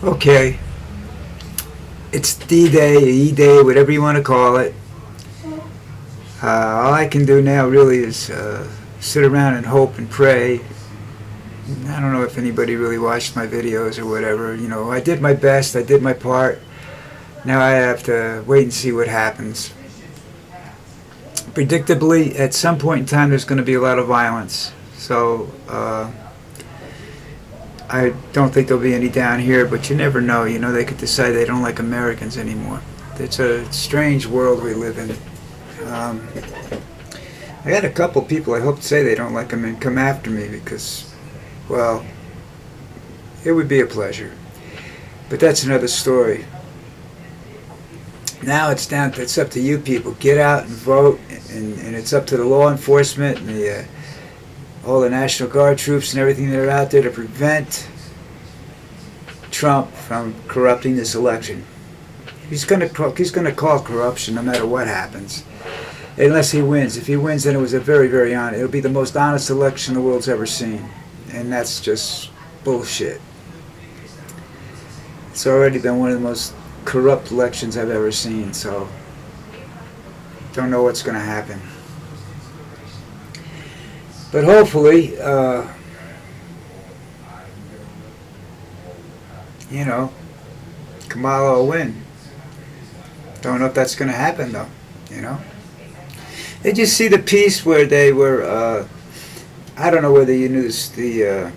Okay, it's D-Day, E-Day, whatever you want to call it. All I can do now really is sit around and hope and pray. I don't know if anybody really watched my videos or whatever. You know, I did my best. I did my part. Now I have to wait and see what happens. Predictably, at some point in time, there's going to be a lot of violence. So I don't think there'll be any down here, but you never know. You know, they could decide they don't like Americans anymore. It's a strange world we live in. I had a couple people, I hope to say they don't like them and come after me because, well, it would be a pleasure. But that's another story. Now it's up to you people. Get out and vote, and it's up to the law enforcement and all the National Guard troops and everything that are out there to prevent Trump from corrupting this election. He's going to call corruption no matter what happens, unless he wins. If he wins, then it was a very, very honest. It'll be the most honest election the world's ever seen, and that's just bullshit. It's already been one of the most corrupt elections I've ever seen, so don't know what's going to happen. But hopefully, you know, Kamala will win. Don't know if that's going to happen, though, you know. Did you see the piece where they were, I don't know whether you knew this, the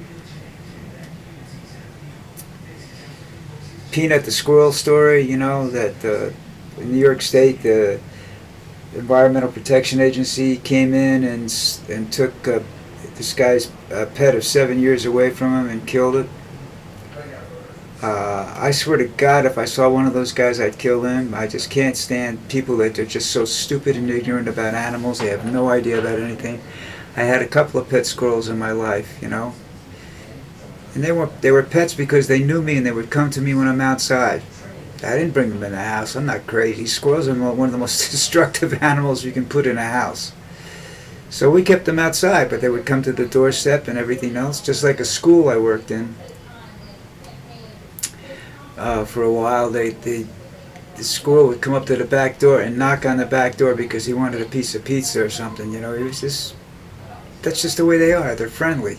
Peanut the Squirrel story, you know, that in New York State, the Environmental Protection Agency came in and took this guy's pet of 7 years away from him and killed it. I swear to God, if I saw one of those guys, I'd kill them. I just can't stand people that are just so stupid and ignorant about animals. They have no idea about anything. I had a couple of pet squirrels in my life, you know. And they were pets because they knew me and they would come to me when I'm outside. I didn't bring them in the house. I'm not crazy. Squirrels are one of the most destructive animals you can put in a house. So we kept them outside, but they would come to the doorstep and everything else, just like a school I worked in. For a while, the squirrel would come up to the back door and knock on the back door because he wanted a piece of pizza or something. You know, that's just the way they are. They're friendly.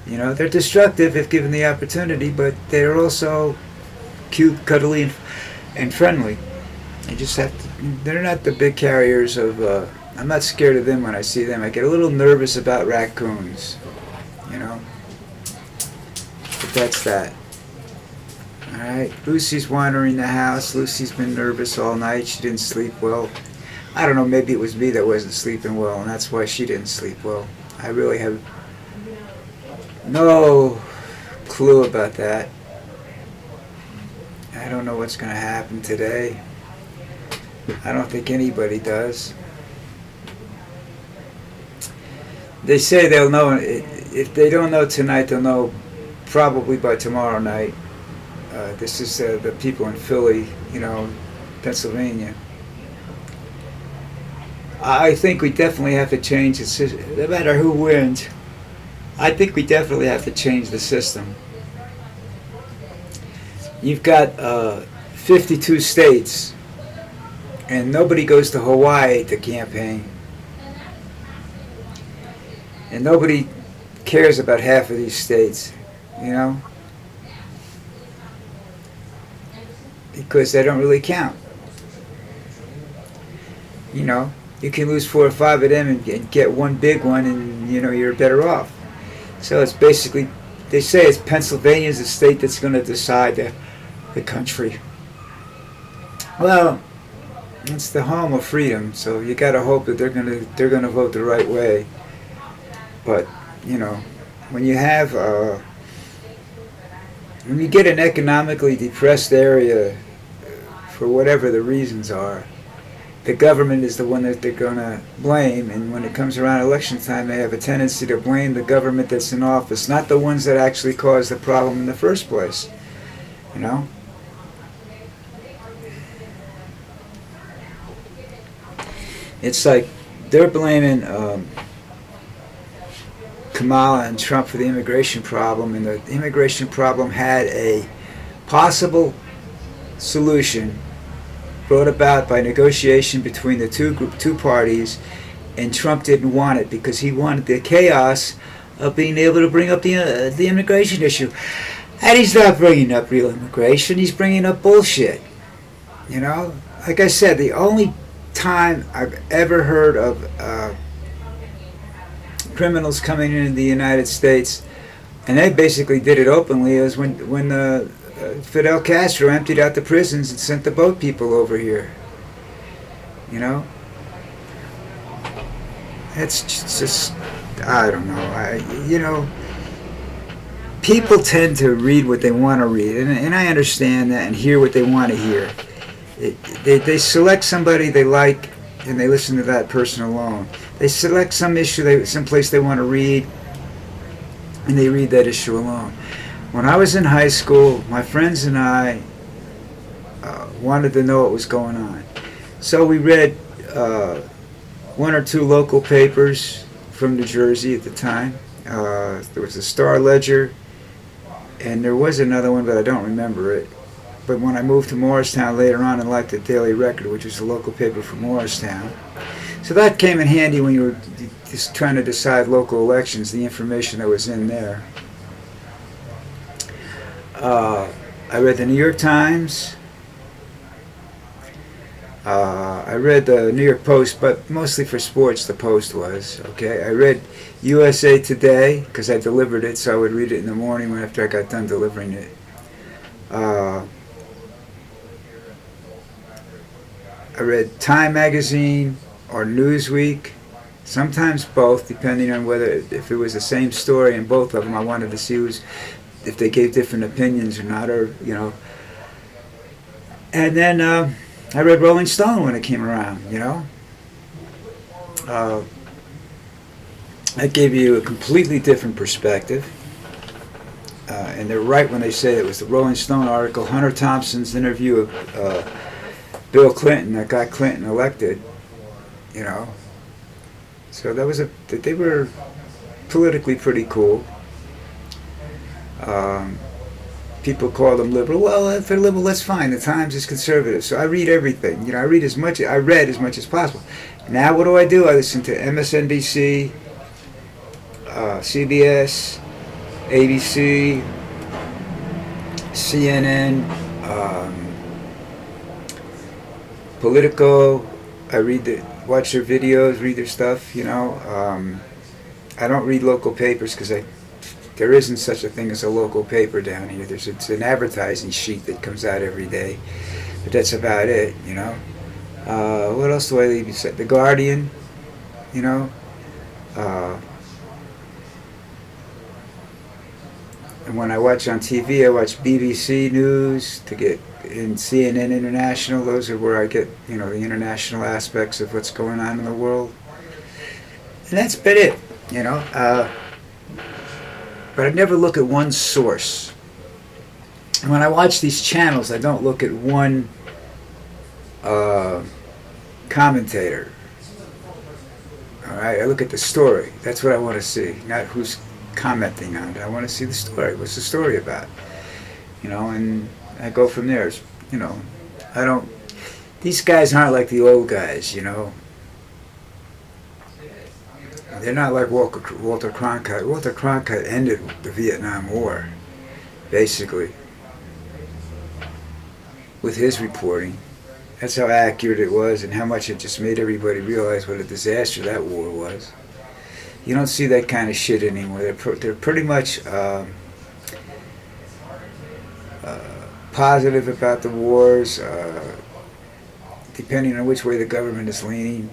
You know, they're destructive if given the opportunity, but they're also cute, cuddly, and friendly. You just have to, they're not the big carriers of, I'm not scared of them when I see them. I get a little nervous about raccoons, you know. But that's that. Alright, Lucy's wandering the house. Lucy's been nervous all night. She didn't sleep well. I don't know, maybe it was me that wasn't sleeping well, and that's why she didn't sleep well. I really have no clue about that. I don't know what's going to happen today. I don't think anybody does. They say they'll know, if they don't know tonight, they'll know probably by tomorrow night. This is the people in Philly, you know, Pennsylvania. I think we definitely have to change the system. No matter who wins, I think we definitely have to change the system. You've got 52 states, and nobody goes to Hawaii to campaign. And nobody cares about half of these states, you know? Because they don't really count. You know, you can lose 4 or 5 of them and get one big one, and you know you're better off. So it's basically, they say it's Pennsylvania's the state that's going to decide the country. Well, it's the home of freedom, so you got to hope that they're going to vote the right way. But you know, when you have when you get an economically depressed area, for whatever the reasons are, the government is the one that they're going to blame, and when it comes around election time, they have a tendency to blame the government that's in office, not the ones that actually caused the problem in the first place, you know? It's like they're blaming Kamala and Trump for the immigration problem, and the immigration problem had a possible solution brought about by negotiation between the two parties, and Trump didn't want it because he wanted the chaos of being able to bring up the immigration issue. And he's not bringing up real immigration, he's bringing up bullshit. You know, like I said, the only time I've ever heard of criminals coming into the United States, and they basically did it openly, is when Fidel Castro emptied out the prisons and sent the boat people over here. You know, it's just I don't know. People tend to read what they want to read, and I understand that, and hear what they want to hear. They select somebody they like, and they listen to that person alone. They select some issue, some place they want to read, and they read that issue alone. When I was in high school, my friends and I wanted to know what was going on. So we read one or two local papers from New Jersey at the time. There was the Star Ledger, and there was another one, but I don't remember it. But when I moved to Morristown later on in life, the Daily Record, which was a local paper from Morristown. So that came in handy when you were just trying to decide local elections, the information that was in there. I read the New York Times. I read the New York Post, but mostly for sports, the Post was. Okay, I read USA Today because I delivered it, so I would read it in the morning after I got done delivering it. I read Time Magazine or Newsweek, sometimes both, depending on if it was the same story in both of them. I wanted to see if they gave different opinions or not, or And then I read Rolling Stone when it came around. That gave you a completely different perspective. And they're right when they say it was the Rolling Stone article, Hunter Thompson's interview of Bill Clinton that got Clinton elected. So they were politically pretty cool. People call them liberal. Well, if they're liberal, that's fine. The Times is conservative, so I read everything. I read as much as possible. Now, what do? I listen to MSNBC, CBS, ABC, CNN, Politico. I watch their videos, read their stuff. I don't read local papers because there isn't such a thing as a local paper down here. It's an advertising sheet that comes out every day, but that's about it. What else do I leave you? The Guardian. And when I watch on TV, I watch BBC News to get in CNN International. Those are where I get the international aspects of what's going on in the world. And that's been it. But I never look at one source. And when I watch these channels, I don't look at one commentator. All right, I look at the story. That's what I want to see, not who's commenting on it. I want to see the story. What's the story about? And I go from there. I don't. These guys aren't like the old guys. They're not like Walter Cronkite. Walter Cronkite ended the Vietnam War, basically, with his reporting. That's how accurate it was, and how much it just made everybody realize what a disaster that war was. You don't see that kind of shit anymore. They're pretty much positive about the wars, depending on which way the government is leaning.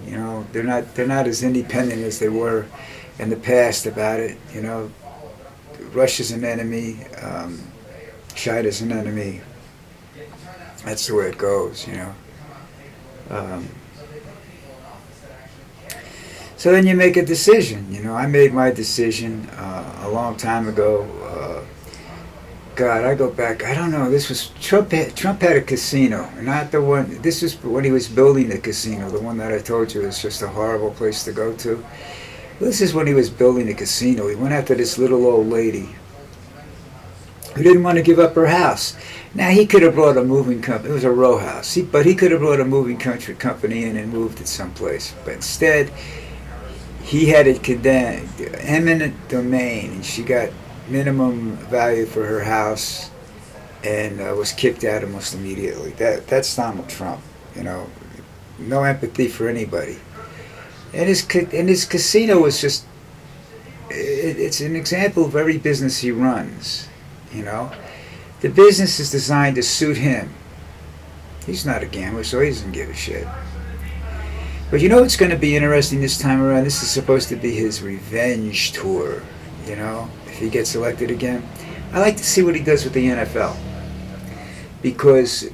They're not as independent as they were in the past about it. Russia's an enemy, China's an enemy. That's the way it goes. So then you make a decision. I made my decision a long time ago. God, I go back. I don't know. This was Trump had a casino, not the one. This was when he was building the casino, the one that I told you is just a horrible place to go to. This is when he was building the casino. He went after this little old lady who didn't want to give up her house. Now, he could have brought a moving company. It was a row house. But he could have brought a moving country company in and moved it someplace. But instead, he had it condemned, eminent domain, and she got minimum value for her house and was kicked out almost immediately. That's Donald Trump, you know. No empathy for anybody. And his casino was just, it's an example of every business he runs, you know. The business is designed to suit him. He's not a gambler, so he doesn't give a shit. But you know what's going to be interesting this time around? This is supposed to be his revenge tour, you know, if he gets elected again. I like to see what he does with the NFL. Because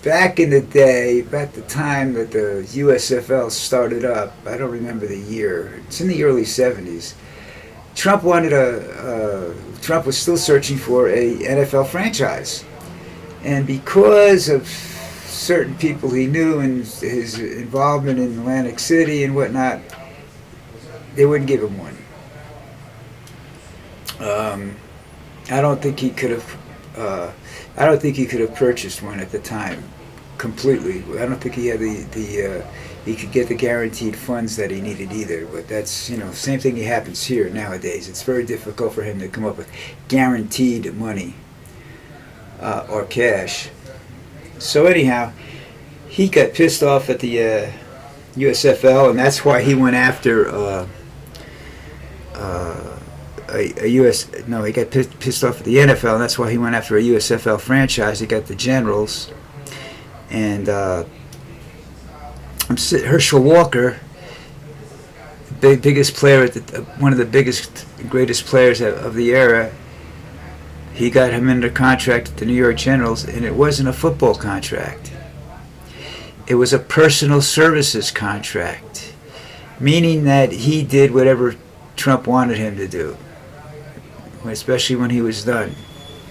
back in the day, about the time that the USFL started up, I don't remember the year, it's in the early 70s, Trump was still searching for a NFL franchise. And because of certain people he knew and his involvement in Atlantic City and whatnot, they wouldn't give him one. I don't think he could have purchased one at the time completely. I don't think he had he could get the guaranteed funds that he needed either. But that's, you know, same thing happens here nowadays. It's very difficult for him to come up with guaranteed money or cash. So anyhow, he got pissed off at the USFL, and that's why he went after he got pissed off at the NFL, and that's why he went after a USFL franchise. He got the Generals, and Herschel Walker, the biggest player one of the biggest, greatest players of the era. He got him under contract at the New York Generals, and it wasn't a football contract. It was a personal services contract, meaning that he did whatever Trump wanted him to do, especially when he was done.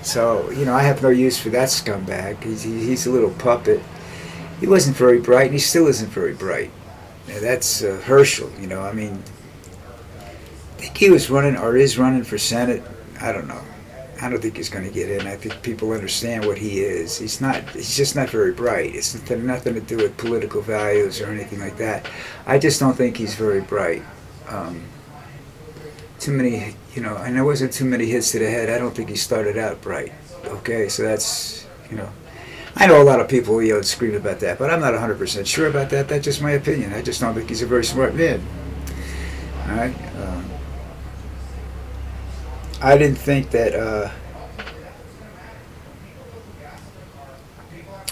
So, you know, I have no use for that scumbag. He's a little puppet. He wasn't very bright, and he still isn't very bright. Now, that's Herschel, you know. I mean, I think he was running, or is running for Senate. I don't know. I don't think he's going to get in. I think people understand what he is. He's just not very bright. It's nothing to do with political values or anything like that. I just don't think he's very bright. Too many, you know, and there wasn't too many hits to the head. I don't think he started out bright. Okay, so that's, you know, I know a lot of people, you know, scream about that, but I'm not 100% sure about that. That's just my opinion. I just don't think he's a very smart man. All right. I didn't think that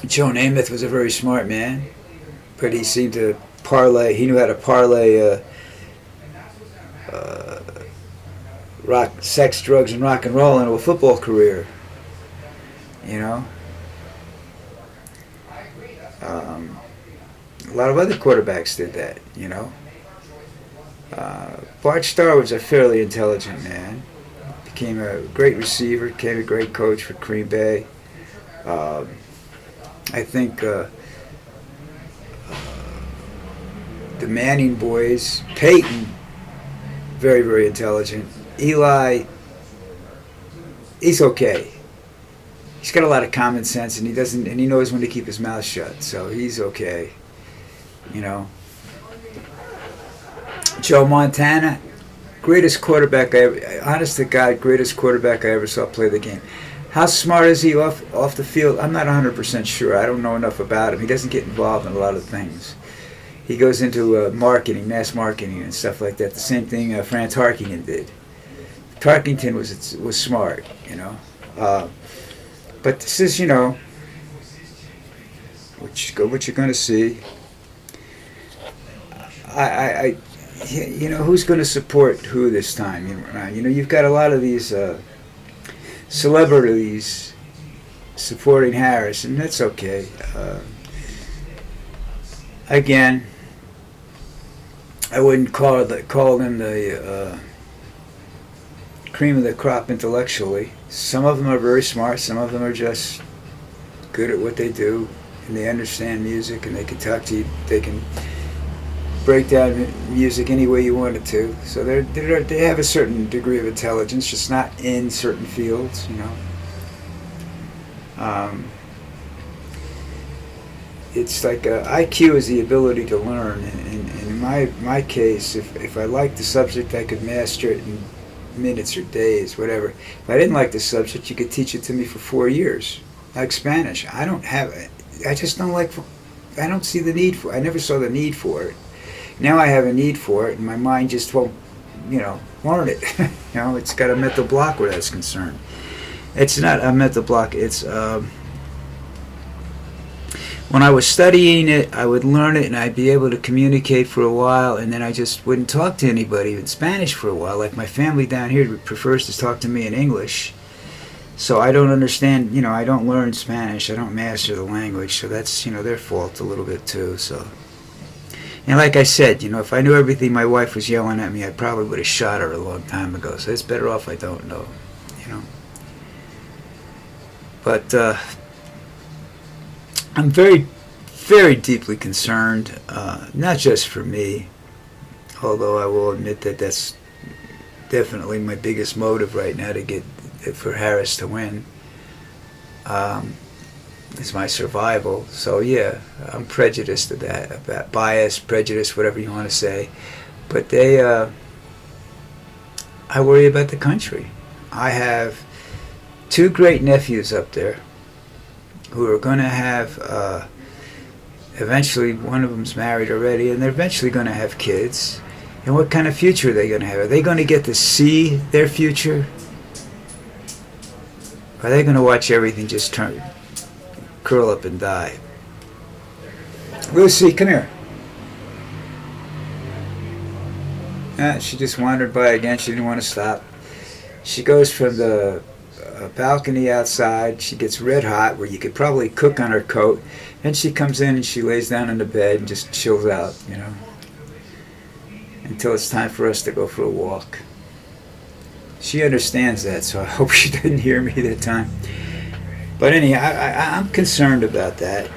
Joe Namath was a very smart man, but he seemed to parlay. He knew how to parlay sex, drugs, and rock and roll into a football career. You know, a lot of other quarterbacks did that. You know, Bart Starr was a fairly intelligent man. Became a great receiver, became a great coach for Green Bay. I think the Manning boys, Peyton, very, very intelligent. Eli, he's okay. He's got a lot of common sense, and he knows when to keep his mouth shut, so he's okay. You know. Joe Montana, greatest quarterback honest to God, greatest quarterback I ever saw play the game. How smart is he off the field? I'm not 100% sure. I don't know enough about him. He doesn't get involved in a lot of things. He goes into marketing, mass marketing, and stuff like that. The same thing Franz Tarkenton did. Tarkenton was smart, you know. But this is, you know, what you're going to see. You know, who's going to support who this time? You know, you've got a lot of these celebrities supporting Harris, and that's okay. Again, I wouldn't call them the cream of the crop intellectually. Some of them are very smart. Some of them are just good at what they do, and they understand music, and they can talk to you. They can break down music any way you want it to. So they have a certain degree of intelligence, just not in certain fields, you know. Um, it's like IQ is the ability to learn. And in my case, if I liked the subject, I could master it in minutes or days, whatever. If I didn't like the subject, you could teach it to me for 4 years, like Spanish. I just don't like, I don't see the need for it. I never saw the need for it. Now I have a need for it, and my mind just won't, learn it. It's got a mental block where that's concerned. It's not a mental block, it's, when I was studying it, I would learn it and I'd be able to communicate for a while, and then I just wouldn't talk to anybody in Spanish for a while. Like my family down here prefers to talk to me in English. So I don't understand, I don't learn Spanish. I don't master the language. So that's, their fault a little bit too. So, and like I said, if I knew everything my wife was yelling at me, I probably would have shot her a long time ago. So it's better off I don't know, But, I'm very, very deeply concerned, not just for me, although I will admit that that's definitely my biggest motive right now for Harris to win, is my survival. So yeah, I'm prejudiced to that, about bias, prejudice, whatever you want to say. But I worry about the country. I have 2 great nephews up there who are going to have, eventually one of them's married already, and they're eventually going to have kids. And what kind of future are they going to have? Are they going to get to see their future? Or are they going to watch everything just curl up and die? Lucy, come here. She just wandered by again. She didn't want to stop. She goes from the balcony outside. She gets red hot where you could probably cook on her coat, and she comes in and she lays down in the bed and just chills out, until it's time for us to go for a walk. She understands that, so I hope she didn't hear me that time. But anyhow, I'm concerned about that.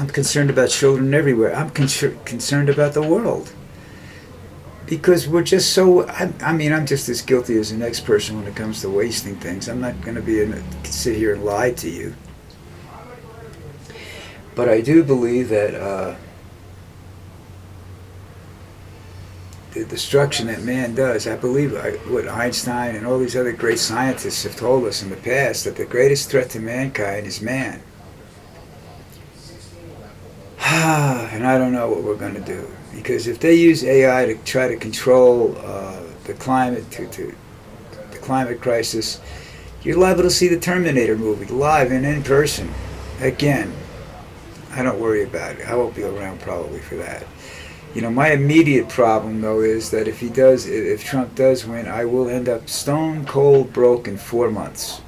I'm concerned about children everywhere. I'm concerned about the world. Because we're just so, I'm just as guilty as the next person when it comes to wasting things. I'm not going to sit here and lie to you. But I do believe that the destruction that man does, I believe what Einstein and all these other great scientists have told us in the past, that the greatest threat to mankind is man. And I don't know what we're going to do. Because if they use AI to try to control the climate, to the climate crisis, you're liable to see the Terminator movie live and in person. Again, I don't worry about it. I won't be around probably for that. My immediate problem though is that if Trump does win, I will end up stone cold broke in 4 months.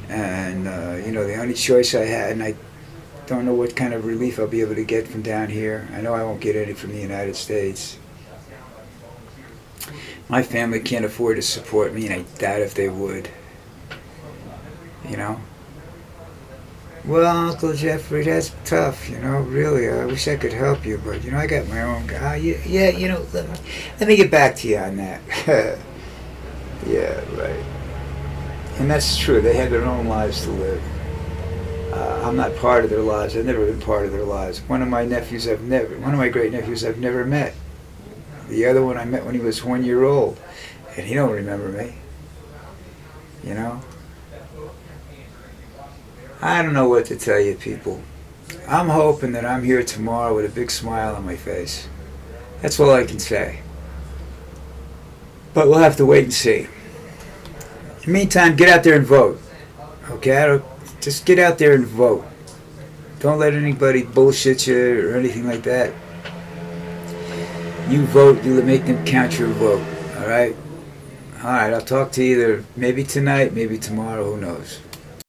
And the only choice I had, and I don't know what kind of relief I'll be able to get from down here. I know I won't get any from the United States. My family can't afford to support me, and I doubt if they would. Well, Uncle Jeffrey, that's tough, really. I wish I could help you, but, I got my own guy. Let me get back to you on that. Yeah, right. And that's true. They have their own lives to live. I'm not part of their lives. I've never been part of their lives. One of my great nephews I've never met. The other one I met when he was 1 year old, and he don't remember me. I don't know what to tell you, people. I'm hoping that I'm here tomorrow with a big smile on my face. That's all I can say. But we'll have to wait and see. In the meantime, get out there and vote. Okay? Just get out there and vote. Don't let anybody bullshit you or anything like that. You vote, you make them count your vote. Alright? Alright, I'll talk to you either maybe tonight, maybe tomorrow, who knows.